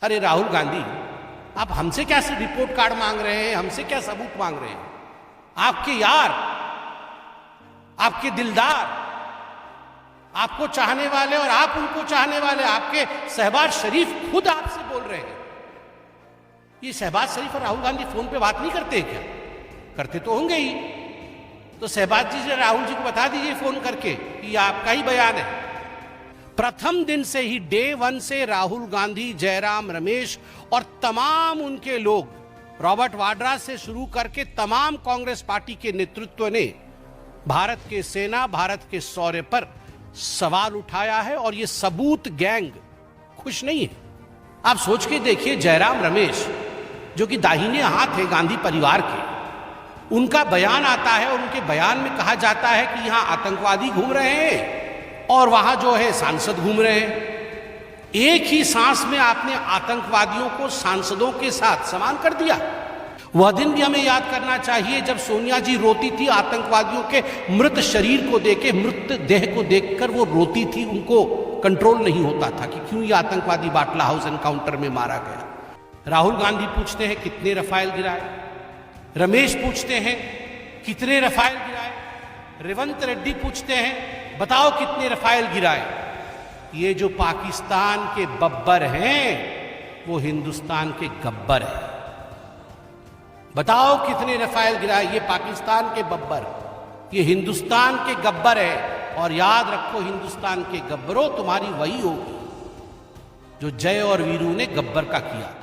अरे राहुल गांधी, आप हमसे क्या रिपोर्ट कार्ड मांग रहे हैं, हमसे क्या सबूत मांग रहे हैं? आपके यार, आपके दिलदार, आपको चाहने वाले और आप उनको चाहने वाले, आपके शहबाज शरीफ खुद आपसे बोल रहे हैं। ये शहबाज शरीफ और राहुल गांधी फोन पे बात नहीं करते क्या? करते तो होंगे ही। तो शहबाज जी से राहुल जी को बता दीजिए फोन करके कि ये आपका ही बयान है। प्रथम दिन से ही, डे 1 से राहुल गांधी, जयराम रमेश और तमाम उनके लोग, रॉबर्ट वाड्रा से शुरू करके तमाम कांग्रेस पार्टी के नेतृत्व ने भारत के सेना, भारत के शौर्य पर सवाल उठाया है। और ये सबूत गैंग खुश नहीं है। आप सोच के देखिए, जयराम रमेश जो कि दाहिने हाथ है गांधी परिवार के, उनका बयान आता है और उनके बयान में कहा जाता है कि यहां आतंकवादी घूम रहे हैं और वहां जो है सांसद घूम रहे हैं। एक ही सांस में आपने आतंकवादियों को सांसदों के साथ समान कर दिया। वह दिन भी हमें याद करना चाहिए जब सोनिया जी रोती थी आतंकवादियों के मृत शरीर को देख के, मृत देह को देखकर वो रोती थी, उनको कंट्रोल नहीं होता था कि क्यों ये आतंकवादी बाटला हाउस एनकाउंटर में मारा गया। राहुल गांधी पूछते हैं कितने रफाल गिराए, रमेश पूछते हैं कितने रफाल गिराए, रेवंत रेड्डी पूछते हैं बताओ कितने रफाल गिराए। ये जो पाकिस्तान के बब्बर हैं वो हिंदुस्तान के गब्बर हैं। बताओ कितने रफाल गिराए। ये पाकिस्तान के बब्बर, ये हिंदुस्तान के गब्बर है। और याद रखो, हिंदुस्तान के गब्बरों, तुम्हारी वही होगी जो जय और वीरू ने गब्बर का किया।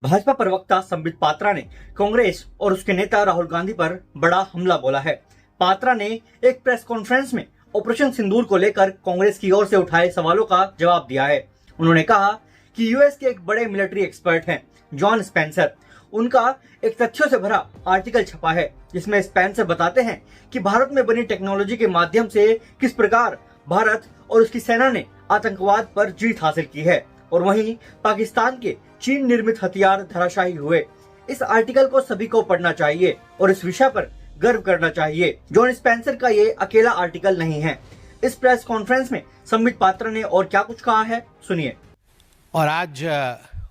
भाजपा प्रवक्ता संबित पात्रा ने कांग्रेस और उसके नेता राहुल गांधी पर बड़ा हमला बोला है। पात्रा ने एक प्रेस कॉन्फ्रेंस में ऑपरेशन सिंदूर को लेकर कांग्रेस की ओर से उठाए सवालों का जवाब दिया है। उन्होंने कहा कि यूएस के एक बड़े मिलिट्री एक्सपर्ट हैं जॉन स्पेंसर, उनका एक तथ्यों से भरा आर्टिकल छपा है जिसमें स्पेंसर बताते हैं कि भारत में बनी टेक्नोलॉजी के माध्यम से किस प्रकार भारत और उसकी सेना ने आतंकवाद पर जीत हासिल की है और वहीं पाकिस्तान के चीन निर्मित हथियार धराशायी हुए। इस आर्टिकल को सभी को पढ़ना चाहिए और इस विषय पर गर्व करना चाहिए। जॉन स्पेंसर का ये अकेला आर्टिकल नहीं है। इस प्रेस कॉन्फ्रेंस में संबित पात्रा ने और क्या कुछ कहा है, सुनिए। और आज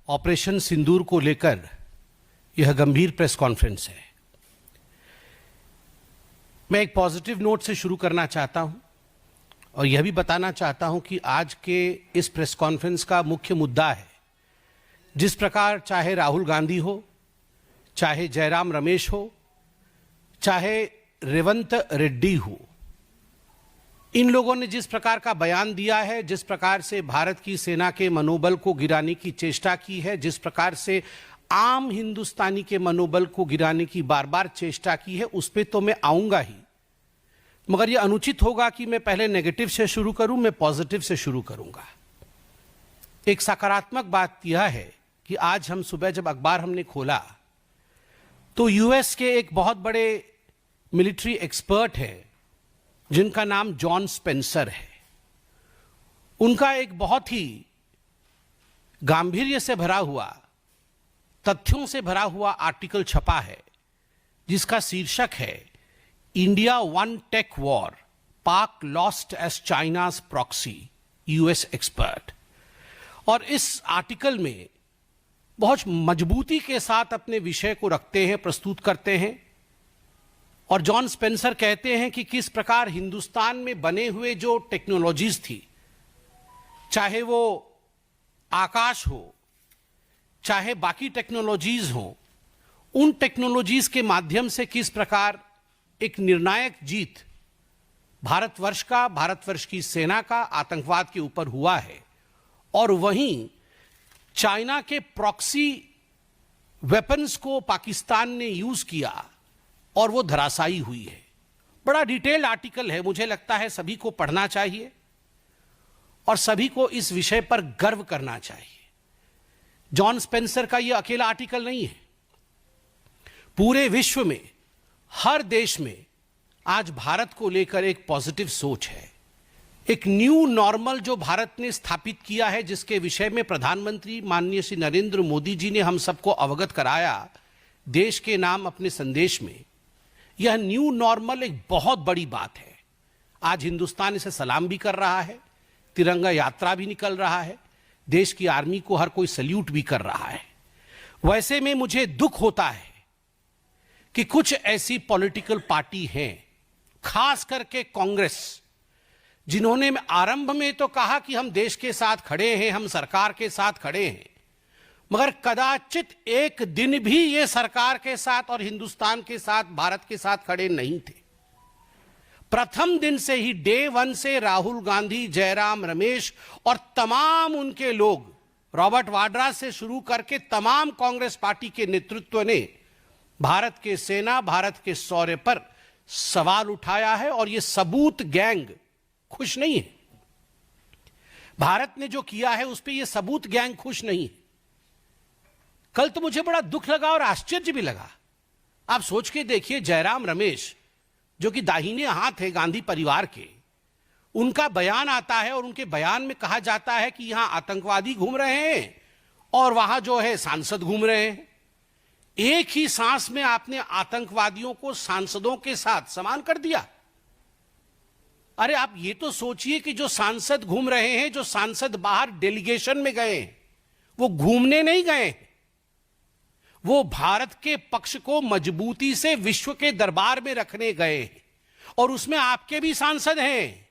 ऑपरेशन सिंदूर को लेकर यह गंभीर प्रेस कॉन्फ्रेंस है। मैं एक पॉजिटिव नोट से शुरू करना चाहता हूं और यह भी बताना चाहता हूं कि आज के इस प्रेस कॉन्फ्रेंस का मुख्य मुद्दा है, जिस प्रकार चाहे राहुल गांधी हो, चाहे जयराम रमेश हो, चाहे रेवंत रेड्डी हो, इन लोगों ने जिस प्रकार का बयान दिया है, जिस प्रकार से भारत की सेना के मनोबल को गिराने की चेष्टा की है, जिस प्रकार से आम हिंदुस्तानी के मनोबल को गिराने की बार बार चेष्टा की है, उस पे तो मैं आऊंगा ही। मगर यह अनुचित होगा कि मैं पहले नेगेटिव से शुरू करूं, मैं पॉजिटिव से शुरू करूंगा। एक सकारात्मक बात यह है कि आज हम सुबह जब अखबार हमने खोला तो यूएस के एक बहुत बड़े मिलिट्री एक्सपर्ट हैं जिनका नाम जॉन स्पेंसर है। उनका एक बहुत ही गांभीर्य से भरा हुआ, तथ्यों से भरा हुआ आर्टिकल छपा है जिसका शीर्षक है India one tech war, Pak lost as China's proxy, US expert. और इस आर्टिकल में बहुत मजबूती के साथ अपने विषय को रखते हैं, प्रस्तुत करते हैं। और जॉन स्पेंसर कहते हैं कि किस प्रकार हिंदुस्तान में बने हुए जो टेक्नोलॉजीज थी, चाहे वो आकाश हो, चाहे बाकी टेक्नोलॉजीज हो, उन टेक्नोलॉजीज के माध्यम से किस प्रकार एक निर्णायक जीत भारतवर्ष का, भारतवर्ष की सेना का आतंकवाद के ऊपर हुआ है। और वहीं चाइना के प्रॉक्सी वेपन्स को पाकिस्तान ने यूज किया और वो धराशायी हुई है। बड़ा डिटेल्ड आर्टिकल है, मुझे लगता है सभी को पढ़ना चाहिए और सभी को इस विषय पर गर्व करना चाहिए। जॉन स्पेंसर का यह अकेला आर्टिकल नहीं है। पूरे विश्व में, हर देश में आज भारत को लेकर एक पॉजिटिव सोच है। एक न्यू नॉर्मल जो भारत ने स्थापित किया है, जिसके विषय में प्रधानमंत्री माननीय श्री नरेंद्र मोदी जी ने हम सबको अवगत कराया देश के नाम अपने संदेश में। यह न्यू नॉर्मल एक बहुत बड़ी बात है। आज हिंदुस्तान इसे सलाम भी कर रहा है, तिरंगा यात्रा भी निकल रहा है। देश की आर्मी को हर कोई सल्यूट भी कर रहा है। वैसे में मुझे दुख होता है कि कुछ ऐसी पॉलिटिकल पार्टी हैं, खास करके कांग्रेस, जिन्होंने आरंभ में तो कहा कि हम देश के साथ खड़े हैं, हम सरकार के साथ खड़े हैं, मगर कदाचित एक दिन भी ये सरकार के साथ और हिंदुस्तान के साथ, भारत के साथ खड़े नहीं थे। प्रथम दिन से ही, डे वन से राहुल गांधी, जयराम रमेश और तमाम उनके लोग, रॉबर्ट वाड्रा से शुरू करके तमाम कांग्रेस पार्टी के नेतृत्व ने भारत के सेना, भारत के शौर्य पर सवाल उठाया है। और ये सबूत गैंग खुश नहीं है। भारत ने जो किया है उस पर यह सबूत गैंग खुश नहीं है। कल तो मुझे बड़ा दुख लगा और आश्चर्य भी लगा। आप सोच के देखिए, जयराम रमेश जो कि दाहिने हाथ है गांधी परिवार के, उनका बयान आता है और उनके बयान में कहा जाता है कि यहां आतंकवादी घूम रहे हैं और वहां जो है सांसद घूम रहे हैं। एक ही सांस में आपने आतंकवादियों को सांसदों के साथ समान कर दिया। अरे आप ये तो सोचिए कि जो सांसद घूम रहे हैं, जो सांसद बाहर डेलीगेशन में गए हैं, वो घूमने नहीं गए, वो भारत के पक्ष को मजबूती से विश्व के दरबार में रखने गए हैं। और उसमें आपके भी सांसद हैं,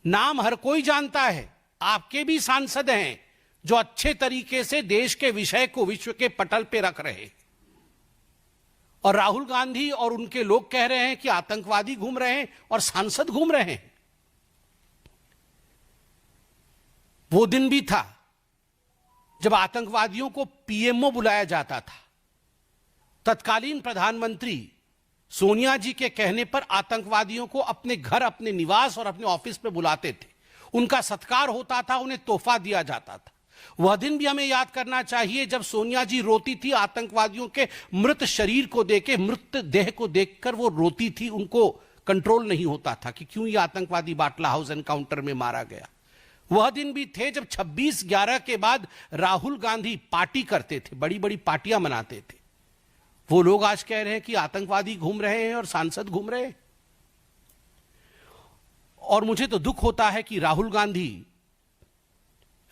नाम हर कोई जानता है, आपके भी सांसद हैं जो अच्छे तरीके से देश के विषय को विश्व के पटल पे रख रहे हैं। और राहुल गांधी और उनके लोग कह रहे हैं कि आतंकवादी घूम रहे हैं और सांसद घूम रहे हैं। वो दिन भी था जब आतंकवादियों को पीएमओ बुलाया जाता था। तत्कालीन प्रधानमंत्री सोनिया जी के कहने पर आतंकवादियों को अपने घर, अपने निवास और अपने ऑफिस पे बुलाते थे। उनका सत्कार होता था, उन्हें तोहफा दिया जाता था। वह दिन भी हमें याद करना चाहिए जब सोनिया जी रोती थी आतंकवादियों के मृत शरीर को देख, मृत देह को देखकर वो रोती थी। उनको कंट्रोल नहीं होता था कि क्यों ये आतंकवादी बाटला हाउस एनकाउंटर में मारा गया। वह दिन भी थे जब 26/11 के बाद राहुल गांधी पार्टी करते थे, बड़ी बड़ी पार्टियां मनाते थे। वो लोग आज कह रहे हैं कि आतंकवादी घूम रहे हैं और सांसद घूम रहे हैं। और मुझे तो दुख होता है कि राहुल गांधी,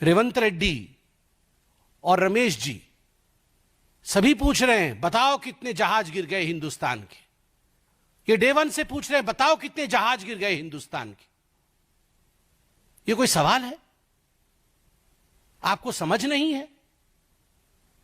रेवंत रेड्डी और रमेश जी सभी पूछ रहे हैं बताओ कितने जहाज गिर गए हिंदुस्तान के। ये डे वन से पूछ रहे हैं बताओ कितने जहाज गिर गए हिंदुस्तान के। ये कोई सवाल है? आपको समझ नहीं है?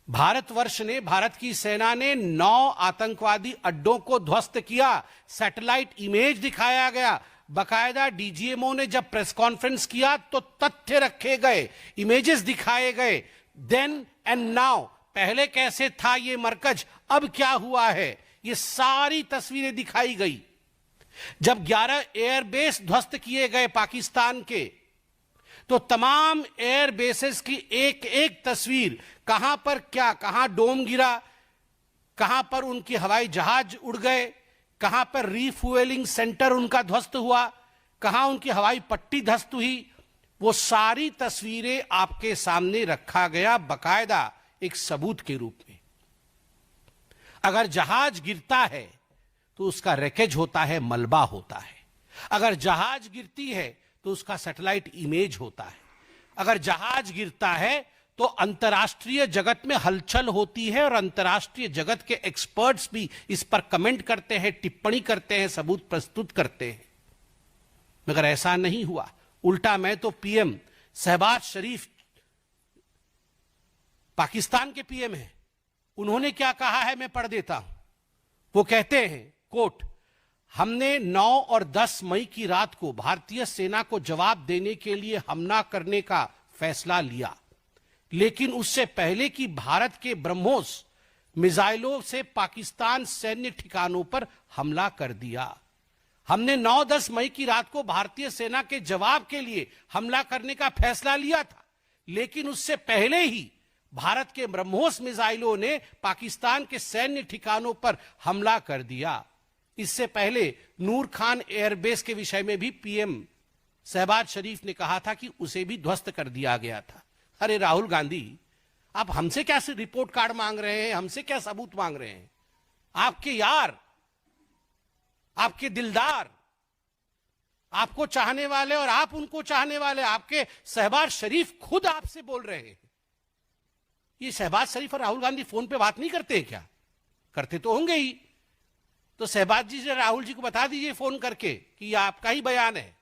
भारतवर्ष ने, भारत की सेना ने 9 आतंकवादी अड्डों को ध्वस्त किया। सैटेलाइट इमेज दिखाया गया। बकायदा डीजीएमओ ने जब प्रेस कॉन्फ्रेंस किया तो तथ्य रखे गए, इमेजेस दिखाए गए। देन एंड नाउ, पहले कैसे था ये मरकज, अब क्या हुआ है, ये सारी तस्वीरें दिखाई गई। जब 11 एयरबेस ध्वस्त किए गए पाकिस्तान के, तो तमाम एयर बेसेस की एक एक तस्वीर, कहां पर क्या, कहां डोम गिरा, कहां पर उनकी हवाई जहाज उड़ गए, कहां पर रीफ्यूएलिंग सेंटर उनका ध्वस्त हुआ, कहां उनकी हवाई पट्टी ध्वस्त हुई, वो सारी तस्वीरें आपके सामने रखा गया बकायदा एक सबूत के रूप में। अगर जहाज गिरता है तो उसका रैकेज होता है, मलबा होता है। अगर जहाज गिरती है तो उसका सैटेलाइट इमेज होता है। अगर जहाज गिरता है तो अंतर्राष्ट्रीय जगत में हलचल होती है और अंतर्राष्ट्रीय जगत के एक्सपर्ट्स भी इस पर कमेंट करते हैं, टिप्पणी करते हैं, सबूत प्रस्तुत करते हैं। मगर ऐसा नहीं हुआ। उल्टा मैं तो पीएम शहबाज शरीफ, पाकिस्तान के पीएम हैं, उन्होंने क्या कहा है मैं पढ़ देता हूं। वो कहते हैं, कोट, हमने 9 और 10 मई की रात को भारतीय सेना को जवाब देने के लिए हमला करने का फैसला लिया, लेकिन उससे पहले कि भारत के ब्रह्मोस मिसाइलों से पाकिस्तान सैन्य ठिकानों पर हमला कर दिया। हमने 9-10 मई की रात को भारतीय सेना के जवाब के लिए हमला करने का फैसला लिया था, लेकिन उससे पहले ही भारत के ब्रह्मोस मिसाइलों ने पाकिस्तान के सैन्य ठिकानों पर हमला कर दिया। इससे पहले नूर खान एयरबेस के विषय में भी पीएम शहबाज शरीफ ने कहा था कि उसे भी ध्वस्त कर दिया गया था। अरे राहुल गांधी, आप हमसे क्या रिपोर्ट कार्ड मांग रहे हैं, हमसे क्या सबूत मांग रहे हैं? आपके यार, आपके दिलदार, आपको चाहने वाले और आप उनको चाहने वाले, आपके शहबाज शरीफ खुद आपसे बोल रहे हैं। ये शहबाज शरीफ और राहुल गांधी फोन पे बात नहीं करते हैं क्या? करते तो होंगे ही। तो शहबाज जी से राहुल जी को बता दीजिए फोन करके कि यह आपका ही बयान है।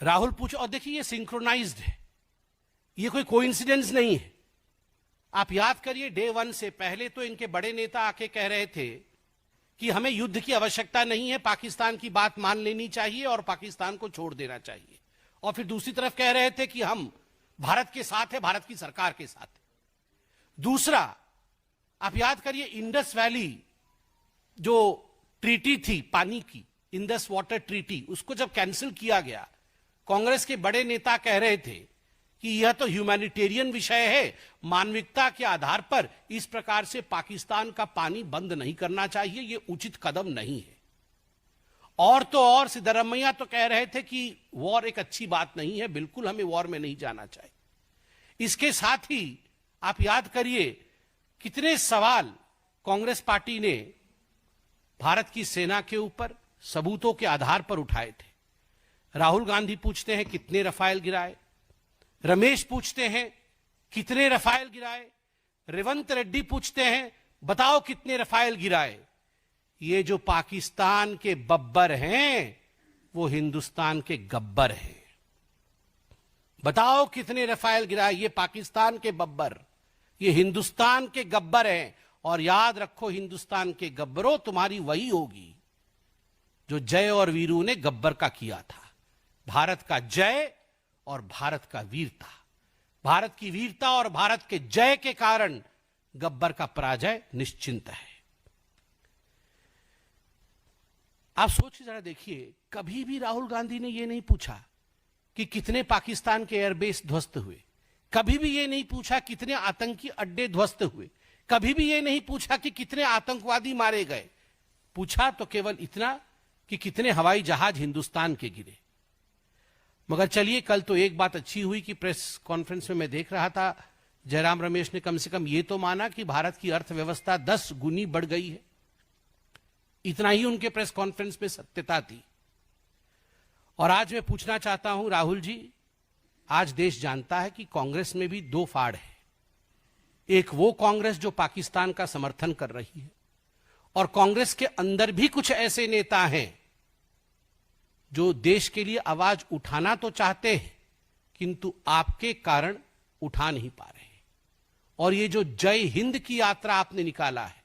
राहुल पूछ, और देखिए ये सिंक्रोनाइज्ड है, ये कोई कोइंसिडेंस नहीं है। आप याद करिए, डे वन से पहले तो इनके बड़े नेता आके कह रहे थे कि हमें युद्ध की आवश्यकता नहीं है, पाकिस्तान की बात मान लेनी चाहिए और पाकिस्तान को छोड़ देना चाहिए। और फिर दूसरी तरफ कह रहे थे कि हम भारत के साथ है, भारत की सरकार के साथ है। दूसरा, आप याद करिए, इंडस वैली जो ट्रीटी थी पानी की, इंडस वाटर ट्रीटी, उसको जब कैंसिल किया गया, कांग्रेस के बड़े नेता कह रहे थे कि यह तो ह्यूमैनिटेरियन विषय है, मानविकता के आधार पर इस प्रकार से पाकिस्तान का पानी बंद नहीं करना चाहिए, यह उचित कदम नहीं है। और तो और सिद्धरमैया तो कह रहे थे कि वॉर एक अच्छी बात नहीं है, बिल्कुल हमें वॉर में नहीं जाना चाहिए। इसके साथ ही आप याद करिए कितने सवाल कांग्रेस पार्टी ने भारत की सेना के ऊपर सबूतों के आधार पर उठाए थे। राहुल गांधी पूछते हैं कितने रफाल गिराए, रमेश पूछते हैं कितने रफाल गिराए, रेवंत रेड्डी पूछते हैं बताओ कितने रफाल गिराए। ये जो पाकिस्तान के बब्बर हैं वो हिंदुस्तान के गब्बर हैं। बताओ कितने रफाल गिराए, ये पाकिस्तान के बब्बर, ये हिंदुस्तान के गब्बर हैं। और याद रखो, हिंदुस्तान के गब्बरों, तुम्हारी वही होगी जो जय और वीरू ने गब्बर का किया था। भारत का जय और भारत का वीरता, भारत की वीरता और भारत के जय के कारण गब्बर का पराजय निश्चिंत है। आप सोच जरा देखिए, कभी भी राहुल गांधी ने यह नहीं पूछा कि कितने पाकिस्तान के एयरबेस ध्वस्त हुए, कभी भी यह नहीं पूछा कितने आतंकी अड्डे ध्वस्त हुए, कभी भी यह नहीं पूछा कि कितने आतंकवादी मारे गए। पूछा तो केवल इतना कि कितने हवाई जहाज हिंदुस्तान के गिरे। मगर चलिए, कल तो एक बात अच्छी हुई कि प्रेस कॉन्फ्रेंस में मैं देख रहा था, जयराम रमेश ने कम से कम यह तो माना कि भारत की अर्थव्यवस्था 10 गुनी बढ़ गई है। इतना ही उनके प्रेस कॉन्फ्रेंस में सत्यता थी। और आज मैं पूछना चाहता हूं राहुल जी, आज देश जानता है कि कांग्रेस में भी दो फाड़ है। एक वो कांग्रेस जो पाकिस्तान का समर्थन कर रही है, और कांग्रेस के अंदर भी कुछ ऐसे नेता हैं जो देश के लिए आवाज उठाना तो चाहते हैं किंतु आपके कारण उठा नहीं पा रहे। और ये जो जय हिंद की यात्रा आपने निकाला है,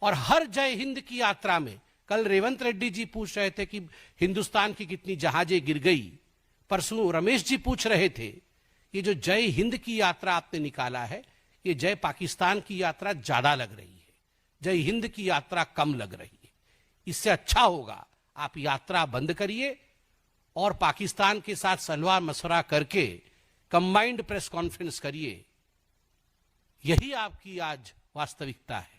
और हर जय हिंद की यात्रा में, कल रेवंत रेड्डी जी पूछ रहे थे कि हिंदुस्तान की कितनी जहाजें गिर गई, परसों रमेश जी पूछ रहे थे, ये जो जय हिंद की यात्रा आपने निकाला है, ये जय पाकिस्तान की यात्रा ज्यादा लग रही है, जय हिंद की यात्रा कम लग रही है। इससे अच्छा होगा आप यात्रा बंद करिए और पाकिस्तान के साथ सलाह मशवरा करके कंबाइंड प्रेस कॉन्फ्रेंस करिए। यही आपकी आज वास्तविकता है।